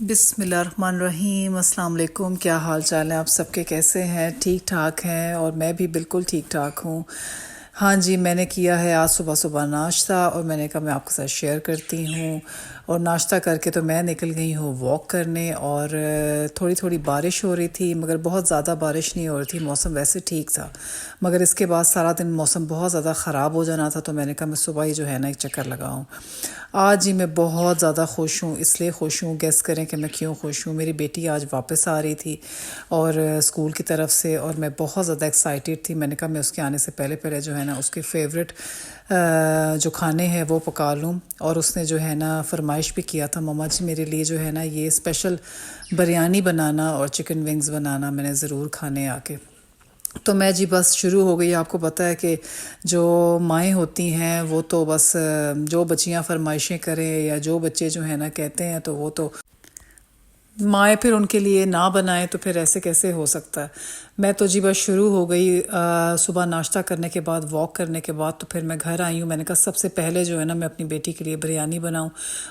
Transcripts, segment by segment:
बिस्मिल्लाहिर्रहमानिर्रहीम। अस्सलाम वालेकुम। क्या हाल चाल है आप सबके, कैसे हैं? ठीक ठाक हैं और मैं भी बिल्कुल ठीक ठाक हूँ। हाँ जी, मैंने किया है आज सुबह सुबह नाश्ता और मैंने कहा मैं आपके साथ शेयर करती हूँ। और नाश्ता करके तो मैं निकल गई हूँ वॉक करने, और थोड़ी थोड़ी बारिश हो रही थी मगर बहुत ज़्यादा बारिश नहीं हो रही थी, मौसम वैसे ठीक था। मगर इसके बाद सारा दिन मौसम बहुत ज़्यादा ख़राब हो जाना था, तो मैंने कहा मैं सुबह ही जो है ना एक चक्कर लगाऊँ। आज ही मैं बहुत ज़्यादा खुश हूँ, इसलिए खुश हूँ, गेस करें कि मैं क्यों खुश हूँ। मेरी बेटी आज वापस आ रही थी और स्कूल की तरफ से, और मैं बहुत ज़्यादा एक्साइटेड थी। मैंने कहा मैं उसके आने से पहले पहले जो है ना उसके फेवरेट जो खाने हैं वो पका लूँ। और उसने जो है ना फरमाइश भी किया था, मम्मा जी मेरे लिए जो है ना ये स्पेशल बिरयानी बनाना और चिकन विंग्स बनाना, मैंने ज़रूर खाने आके। तो मैं जी बस शुरू हो गई। आपको पता है कि जो माएँ होती हैं वो तो बस जो बच्चियां फरमाइशें करें या जो बच्चे जो है ना कहते हैं तो वो तो माएँ फिर उनके लिए ना बनाएं, तो फिर ऐसे कैसे हो सकता है। मैं तो जी बस शुरू हो गई सुबह नाश्ता करने के बाद, वॉक करने के बाद, तो फिर मैं घर आई हूँ। मैंने कहा सबसे पहले जो है ना मैं अपनी बेटी के लिए बिरयानी बनाऊँ।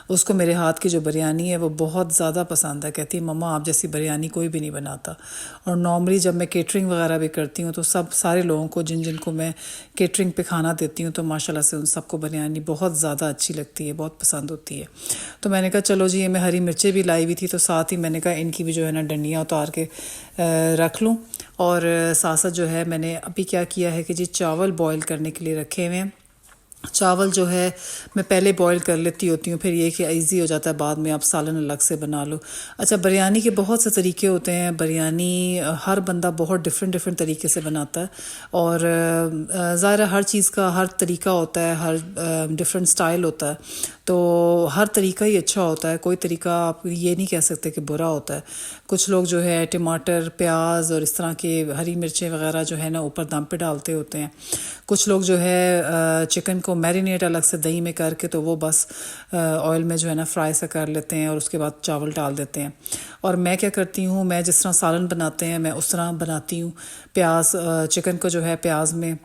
उसको मेरे हाथ की जो बिरयानी है वो बहुत ज़्यादा पसंद है। कहती है मम्मा आप जैसी बिरयानी कोई भी नहीं बनाता। और नॉर्मली जब मैं केटरिंग वगैरह भी करती हूँ तो सब सारे लोगों को जिन जिनको मैं केटरिंग पे खाना देती हूँ तो माशाल्लाह से उन सबको बिरयानी बहुत ज़्यादा अच्छी लगती है, बहुत पसंद होती है। तो मैंने कहा चलो जी, ये मैं हरी मिर्चें भी लाई हुई थी, तो साथ ही मैंने कहा इनकी भी जो है ना डंडियाँ उतार के रख लूँ। और साथ साथ जो है मैंने अभी क्या किया है कि जी चावल बॉईल करने के लिए रखे हुए हैं। चावल जो है मैं पहले बॉईल कर लेती होती हूँ, फिर ये कि इजी हो जाता है, बाद में आप सालन अलग से बना लो। अच्छा, बिरयानी के बहुत से तरीके होते हैं। बिरयानी हर बंदा बहुत डिफरेंट डिफरेंट तरीके से बनाता है, और ज़ाहिर है हर चीज़ का हर तरीका होता है, हर डिफरेंट स्टाइल होता है। तो हर तरीका ही अच्छा होता है, कोई तरीका आप ये नहीं कह सकते कि बुरा होता है। कुछ लोग जो है टमाटर, प्याज और इस तरह के हरी मिर्चें वगैरह जो है ना ऊपर दम पे डालते होते हैं। कुछ लोग जो है चिकन को मैरिनेट अलग से दही में करके तो वो बस ऑयल में जो है ना फ्राई सा कर लेते हैं और उसके बाद चावल डाल देते हैं। और मैं क्या करती हूँ, मैं जिस तरह सालन बनाते हैं मैं उस तरह बनाती हूँ। प्याज चिकन को जो है प्याज में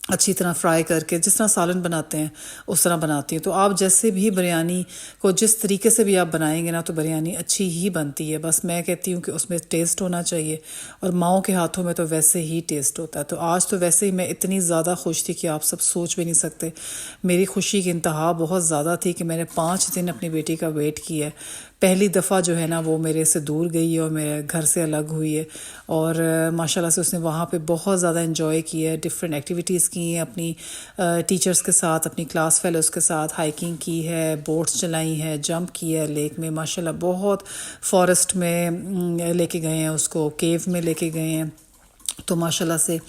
अच्छी तरह फ्राई करके जिस तरह सालन बनाते हैं उस तरह बनाती हूँ। तो आप जैसे भी बिरयानी को जिस तरीके से भी आप बनाएंगे ना तो बिरयानी अच्छी ही बनती है। बस मैं कहती हूँ कि उसमें टेस्ट होना चाहिए, और माओ के हाथों में तो वैसे ही टेस्ट होता है। तो आज तो वैसे ही मैं इतनी ज़्यादा खुश थी कि आप सब सोच भी नहीं सकते। मेरी खुशी की इंतहा बहुत ज़्यादा थी कि मैंने 5 दिन अपनी बेटी का वेट किया है। पहली दफ़ा जो है ना वो मेरे से दूर गई है और मेरे घर से अलग हुई है। और माशाल्लाह से उसने वहाँ पे बहुत ज़्यादा इन्जॉय किया है, डिफरेंट एक्टिविटीज़ की हैं अपनी टीचर्स के साथ, अपनी क्लास फेलोज़ के साथ, हाइकिंग की है, बोट्स चलाई हैं, जंप की है लेक में, माशाल्लाह बहुत फॉरेस्ट में लेके गए हैं उसको, केव में लेके गए हैं। तो माशाल्लाह से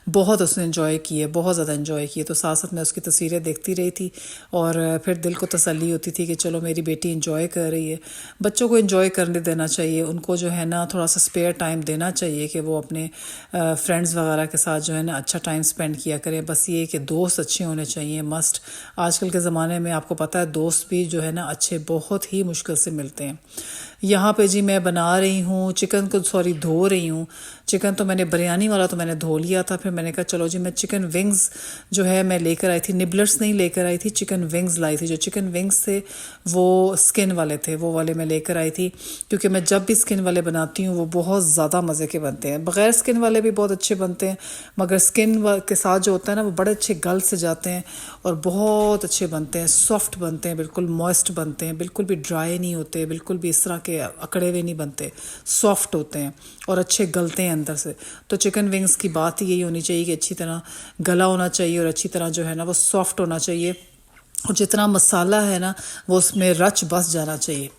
बहुत उसने इन्जॉय की है, बहुत ज़्यादा इन्जॉय की है। तो साथ साथ मैं उसकी तस्वीरें देखती रही थी, और फिर दिल को तसल्ली होती थी कि चलो मेरी बेटी इन्जॉय कर रही है। बच्चों को इन्जॉय करने देना चाहिए, उनको जो है ना थोड़ा सा स्पेयर टाइम देना चाहिए कि वो अपने फ्रेंड्स वगैरह के साथ जो है ना अच्छा टाइम स्पेंड किया करें। बस ये कि दोस्त अच्छे होने चाहिए, मस्ट। आजकल के ज़माने में आपको पता है दोस्त भी जो है ना अच्छे बहुत ही मुश्किल से मिलते हैं। यहाँ पे जी मैं बना रही हूँ चिकन को, सॉरी धो रही हूँ। चिकन तो मैंने बिरयानी वाला तो मैंने धो लिया था, फिर मैंने कहा चलो जी मैं चिकन विंग्स जो है मैं लेकर आई थी, निबलर्स नहीं लेकर आई थी, चिकन विंग्स लाई थी। जो चिकन विंग्स थे वो स्किन वाले थे, वो वाले मैं लेकर आई थी, क्योंकि मैं जब भी स्किन वाले बनाती हूँ वो बहुत ज़्यादा मज़े के बनते हैं। बग़ैर स्किन वाले भी बहुत अच्छे बनते हैं, मगर स्किन के साथ जो होता है ना वो बड़े अच्छे गल से जाते हैं और बहुत अच्छे बनते हैं, सॉफ्ट बनते हैं, बिल्कुल मॉइस्ट बनते हैं, बिल्कुल भी ड्राई नहीं होते, बिल्कुल भी इस तरह के अकड़े हुए नहीं बनते, सॉफ्ट होते हैं और अच्छे गलते हैं अंदर से। तो चिकन विंग्स की बात ही यही होनी चाहिए कि अच्छी तरह गला होना चाहिए और अच्छी तरह जो है ना वो सॉफ्ट होना चाहिए, और जितना मसाला है ना वो उसमें रच बस जाना चाहिए।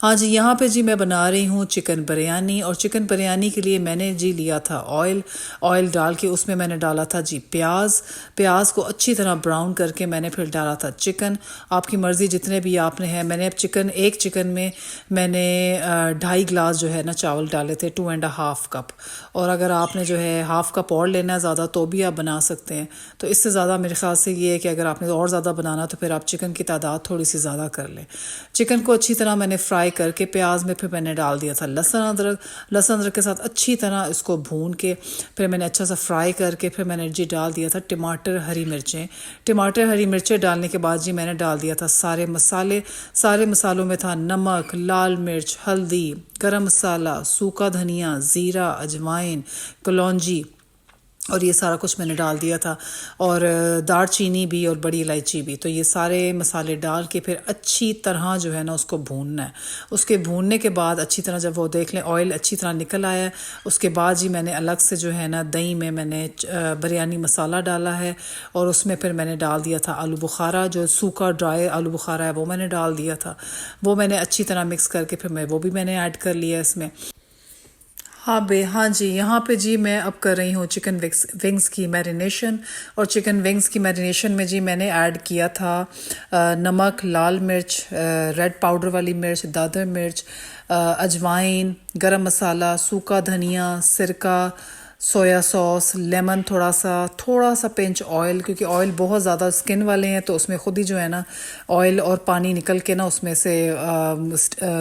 हाँ जी, यहाँ पे जी मैं बना रही हूँ चिकन बिरयानी, और चिकन बिरयानी के लिए मैंने जी लिया था ऑयल। ऑयल डाल के उसमें मैंने डाला था जी प्याज। प्याज को अच्छी तरह ब्राउन करके मैंने फिर डाला था चिकन। आपकी मर्ज़ी जितने भी आपने हैं। मैंने अब चिकन, एक चिकन में मैंने 2.5 गिलास जो है ना चावल डाले थे, 2.5 कप। और अगर आपने जो है 1/2 कप और लेना है ज़्यादा तो भी आप बना सकते हैं। तो इससे ज़्यादा मेरे ख्याल से ये है कि अगर आपने और ज़्यादा बनाना तो फिर आप चिकन की तादाद थोड़ी सी ज़्यादा कर लें। चिकन को अच्छी तरह मैंने मैंने फ्राई करके प्याज में फिर मैंने डाल दिया था लहसुन अदरक के साथ अच्छी तरह इसको भून के फिर मैंने अच्छा सा फ्राई करके फिर मैंने जी डाल दिया था टमाटर हरी मिर्चें डालने के बाद जी मैंने डाल दिया था सारे मसालों में था नमक, लाल मिर्च, हल्दी, गरम मसाला, सूखा धनिया, ज़ीरा, अजवाइन, कलौंजी और ये सारा कुछ मैंने डाल दिया था और दालचीनी भी और बड़ी इलायची भी। तो ये सारे मसाले डाल के फिर अच्छी तरह जो है ना उसको भूनना है। उसके भूनने के बाद अच्छी तरह जब वो देख लें ऑयल अच्छी तरह निकल आया है, उसके बाद जी मैंने अलग से जो है ना दही में मैंने बिरयानी मसाला डाला है और उसमें फिर मैंने डाल दिया था आलू बुखारा, जो सूखा ड्राई आलू बुखारा है वो मैंने डाल दिया था। वो मैंने अच्छी तरह मिक्स करके फिर वो भी मैंने ऐड कर लिया इसमें। हाँ जी, यहाँ पे जी मैं अब कर रही हूँ चिकन विंग्स की मैरिनेशन। और चिकन विंग्स की मैरिनेशन में जी मैंने ऐड किया था नमक, लाल मिर्च, रेड पाउडर वाली मिर्च, दादर मिर्च, अजवाइन, गरम मसाला, सूखा धनिया, सिरका, सोया सॉस, लेमन, थोड़ा सा पिंच ऑयल, क्योंकि ऑयल बहुत ज़्यादा स्किन वाले हैं तो उसमें खुद ही जो है ना ऑयल और पानी निकल के ना उसमें से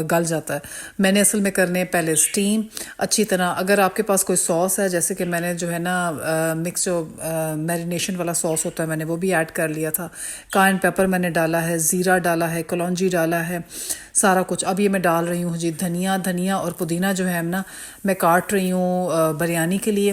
गल जाता है। मैंने असल में करने पहले स्टीम अच्छी तरह। अगर आपके पास कोई सॉस है, जैसे कि मैंने जो है ना मिक्स जो मैरिनेशन वाला सॉस होता है मैंने वो भी ऐड कर लिया था। कायन पेपर मैंने डाला है, ज़ीरा डाला है, कलौंजी डाला है, सारा कुछ। अब ये मैं डाल रही हूँ जी धनिया और पुदीना जो है ना मैं काट रही हूँ बिरयानी के लिए।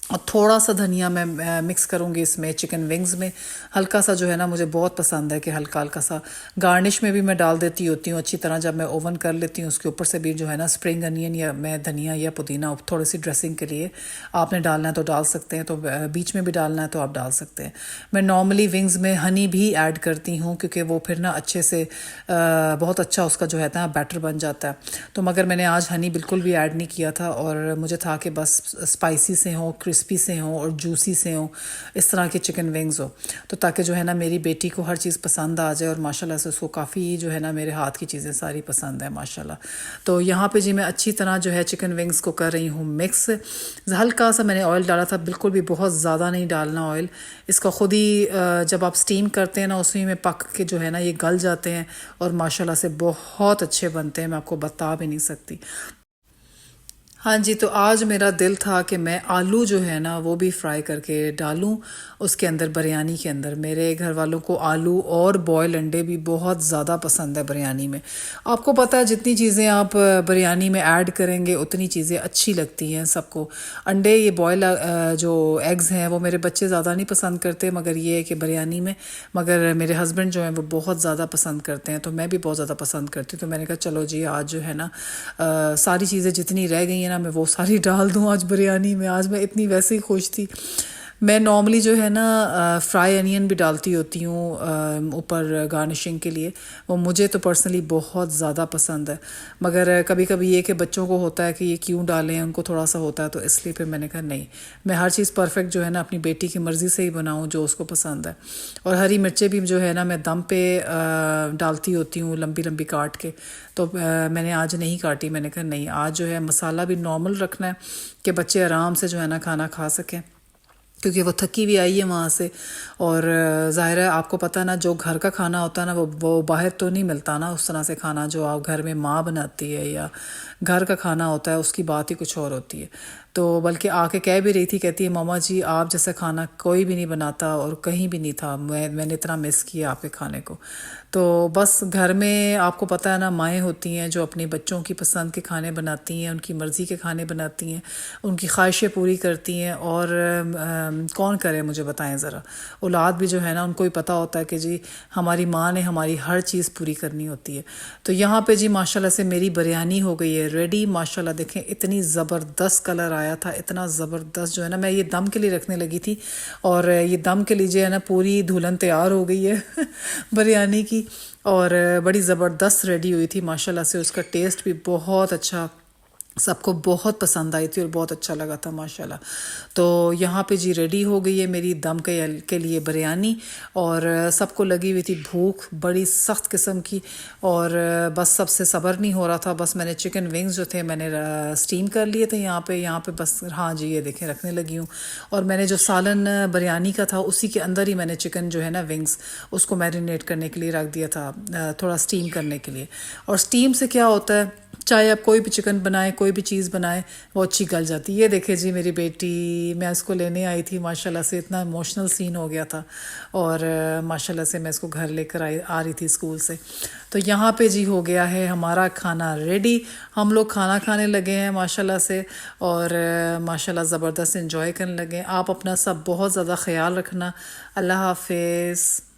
और थोड़ा सा धनिया मैं मिक्स करूँगी इसमें चिकन विंग्स में, हल्का सा जो है ना मुझे बहुत पसंद है कि हल्का सा। गार्निश में भी मैं डाल देती होती हूँ अच्छी तरह, जब मैं ओवन कर लेती हूँ उसके ऊपर से भी जो है ना स्प्रिंग अनियन या मैं धनिया या पुदीना थोड़ी सी ड्रेसिंग के लिए आपने डालना है तो डाल सकते हैं, तो बीच में भी डालना है तो आप डाल सकते हैं। मैं नॉर्मली विंग्स में हनी भी ऐड करती हूँ क्योंकि वो फिर ना अच्छे से बहुत अच्छा उसका जो है ना बैटर बन जाता है। तो मगर मैंने आज हनी बिल्कुल भी ऐड नहीं किया था और मुझे था कि बस स्पाइसी से हो, क्रिस्पी से हो और जूसी से हो, इस तरह के चिकन विंग्स हो, तो ताकि जो है ना मेरी बेटी को हर चीज़ पसंद आ जाए। और माशाल्लाह से उसको काफ़ी जो है ना मेरे हाथ की चीज़ें सारी पसंद है माशाल्लाह। तो यहाँ पे जी मैं अच्छी तरह जो है चिकन विंग्स को कर रही हूँ मिक्स। हल्का सा मैंने ऑयल डाला था, बिल्कुल भी बहुत ज़्यादा नहीं डालना ऑयल। इसका खुद ही जब आप स्टीम करते हैं ना उसी में पक के जो है ना ये गल जाते हैं और माशाल्लाह से बहुत अच्छे बनते हैं, मैं आपको बता भी नहीं सकती। हाँ जी, तो आज मेरा दिल था कि मैं आलू जो है ना वो भी फ्राई करके डालूं उसके अंदर, बिरयानी के अंदर। मेरे घर वालों को आलू और बॉयल अंडे भी बहुत ज़्यादा पसंद है बिरयानी में। आपको पता है जितनी चीज़ें आप बिरयानी में ऐड करेंगे उतनी चीज़ें अच्छी लगती हैं सबको। अंडे ये बॉयल जो एग्स हैं वो मेरे बच्चे ज़्यादा नहीं पसंद करते, मगर ये है कि बिरयानी में मगर मेरे हस्बैंड जो हैं वो बहुत ज़्यादा पसंद करते हैं, तो मैं भी बहुत ज़्यादा पसंद करती हूँ। तो मैंने कहा चलो जी आज जो है ना सारी चीज़ें जितनी रह गई हैं ना मैं वो सारी डाल दूँ आज बिरयानी में। आज मैं इतनी वैसे ही खुश थी। मैं नॉर्मली जो है ना फ्राई अनियन भी डालती होती हूँ ऊपर गार्निशिंग के लिए, वो मुझे तो पर्सनली बहुत ज़्यादा पसंद है। मगर कभी कभी ये कि बच्चों को होता है कि ये क्यों डालें, उनको थोड़ा सा होता है, तो इसलिए फिर मैंने कहा नहीं, मैं हर चीज़ परफेक्ट जो है ना अपनी बेटी की मर्ज़ी से ही बनाऊँ जो उसको पसंद है। और हरी मिर्चें भी जो है ना मैं दम पे डालती होती हूँ लंबी लंबी काट के, तो मैंने आज नहीं काटी। मैंने कहा नहीं, आज जो है मसाला भी नॉर्मल रखना है कि बच्चे आराम से जो है ना खाना खा सकें, क्योंकि वो थकी भी आई है वहाँ से। और ज़ाहिर है आपको पता ना जो घर का खाना होता है ना वो बाहर तो नहीं मिलता ना उस तरह से खाना जो आप घर में माँ बनाती है या घर का खाना होता है, उसकी बात ही कुछ और होती है। तो बल्कि आके कह भी रही थी, कहती है मामा जी आप जैसा खाना कोई भी नहीं बनाता और कहीं भी नहीं था, मैंने इतना मिस किया आपके खाने को। तो बस घर में आपको पता है ना माएँ होती हैं जो अपने बच्चों की पसंद के खाने बनाती हैं, उनकी मर्ज़ी के खाने बनाती हैं, उनकी ख्वाहिशें पूरी करती हैं। और कौन करे मुझे बताएं ज़रा, औलाद भी जो है ना उनको ही पता होता है कि जी हमारी माँ ने हमारी हर चीज़ पूरी करनी होती है। तो यहाँ पे जी माशाल्लाह से मेरी बिरयानी हो गई है रेडी। माशाल्लाह देखें इतनी ज़बरदस्त कलर आया था, इतना ज़बरदस्त जो है ना। मैं ये दम के लिए रखने लगी थी और ये दम के लिए जो है ना पूरी दुल्हन तैयार हो गई है बिरयानी की, और बड़ी ज़बरदस्त रेडी हुई थी माशाल्लाह से। उसका टेस्ट भी बहुत अच्छा सबको बहुत पसंद आई थी और बहुत अच्छा लगा था माशाल्लाह। तो यहाँ पे जी रेडी हो गई है मेरी दम के लिए बिरयानी, और सबको लगी हुई थी भूख बड़ी सख्त किस्म की, और बस सबसे सब्र नहीं हो रहा था। बस मैंने चिकन विंग्स जो थे मैंने स्टीम कर लिए थे यहाँ पे बस, हाँ जी ये देखें रखने लगी हूँ। और मैंने जो सालन बिरयानी का था उसी के अंदर ही मैंने चिकन जो है ना विंग्स उसको मैरिनेट करने के लिए रख दिया था, थोड़ा स्टीम करने के लिए। और स्टीम से क्या होता है, चाहे आप कोई भी चिकन बनाए कोई भी चीज़ बनाए वो अच्छी गल जाती है। ये देखिए जी मेरी बेटी, मैं उसको लेने आई थी माशाल्लाह से, इतना इमोशनल सीन हो गया था, और माशाल्लाह से मैं इसको घर लेकर आ रही थी स्कूल से। तो यहाँ पे जी हो गया है हमारा खाना रेडी, हम लोग खाना खाने लगे हैं माशाल्लाह से, और माशाल्लाह ज़बरदस्त इंजॉय करने लगे। आप अपना सब बहुत ज़्यादा ख्याल रखना। अल्लाह हाफिज़।